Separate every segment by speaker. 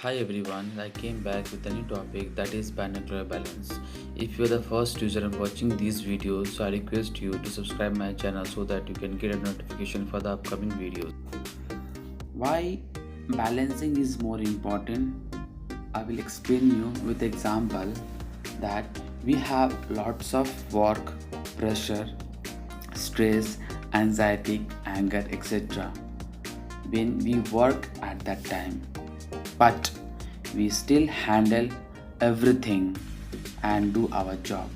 Speaker 1: Hi everyone, I came back with a new topic that is binocular balance. If you're the first user and watching these videos, so I request you to subscribe my channel so that you can get a notification for the upcoming videos. Why balancing is more important? I will explain you with example that we have lots of work, pressure, stress, anxiety, anger, etc. when we work at that time, but we still handle everything and do our job.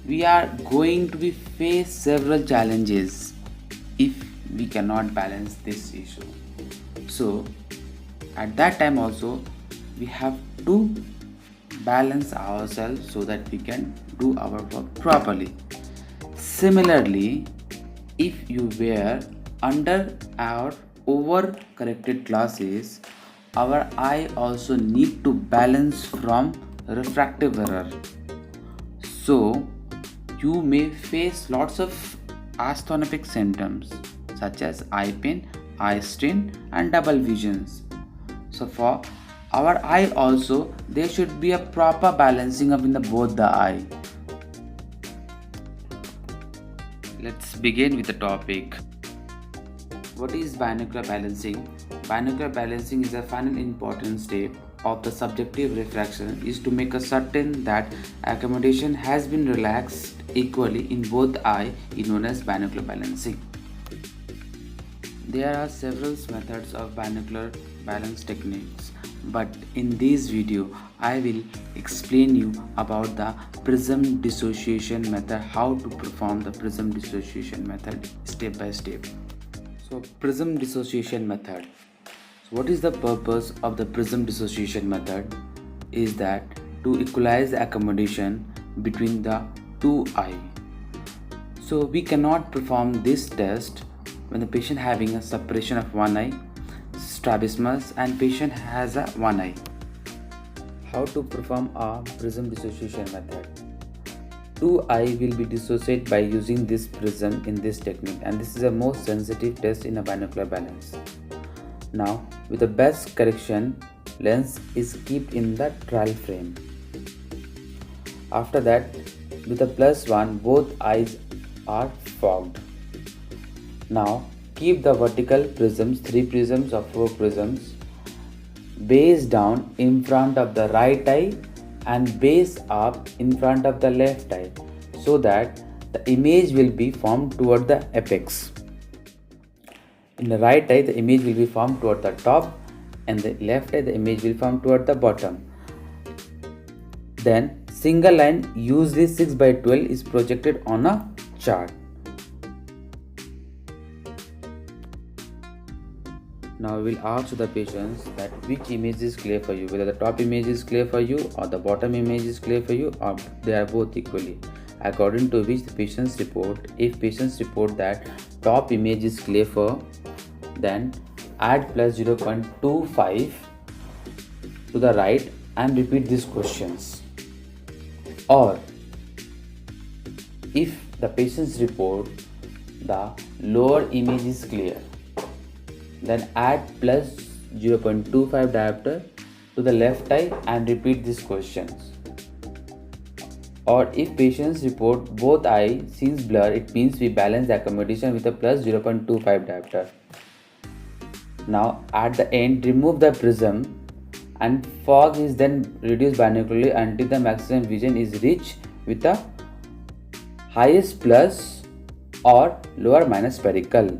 Speaker 1: We are going to be face several challenges if we cannot balance this issue. So at that time also we have to balance ourselves so that we can do our work properly. Similarly, if you wear under or over corrected glasses, our eye also need to balance from refractive error. So you may face lots of astronomic symptoms such as eye pain, eye strain and double visions. So for our eye also there should be a proper balancing of in the both the eye. Let's begin with the topic. What is binocular balancing? Binocular balancing is a final important step of the subjective refraction is to make a certain that accommodation has been relaxed equally in both eye is known as binocular balancing. There are several methods of binocular balance techniques, but in this video I will explain you about the prism dissociation method, how to perform the prism dissociation method step by step. So prism dissociation method. So what is the purpose of the prism dissociation method? Is that to equalize the accommodation between the two eye. So we cannot perform this test when the patient having a separation of one eye, strabismus, and patient has a one eye. How to perform a prism dissociation method? Two eye will be dissociated by using this prism in this technique, and this is the most sensitive test in a binocular balance. Now with the best correction, lens is kept in the trial frame. After that, with the +1 both eyes are fogged. Now keep the vertical prisms, 3 prisms or 4 prisms, base down in front of the right eye and base up in front of the left eye, so that the image will be formed toward the apex. In the right eye the image will be formed toward the top, and the left eye the image will form toward the bottom. Then single line usually 6/12 is projected on a chart. Now we will ask the patients that which image is clear for you, whether the top image is clear for you or the bottom image is clear for you, or they are both equally. According to which the patients report, if patients report that top image is clear for, then add +0.25 to the right and repeat these questions. Or if the patients report the lower image is clear, then add +0.25 diopter to the left eye and repeat these questions. Or if patients report both eye seems blur, it means we balance the accommodation with a +0.25 diopter. Now at the end, remove the prism and fog is then reduced binocularly until the maximum vision is reached with the highest plus or lower minus spherical.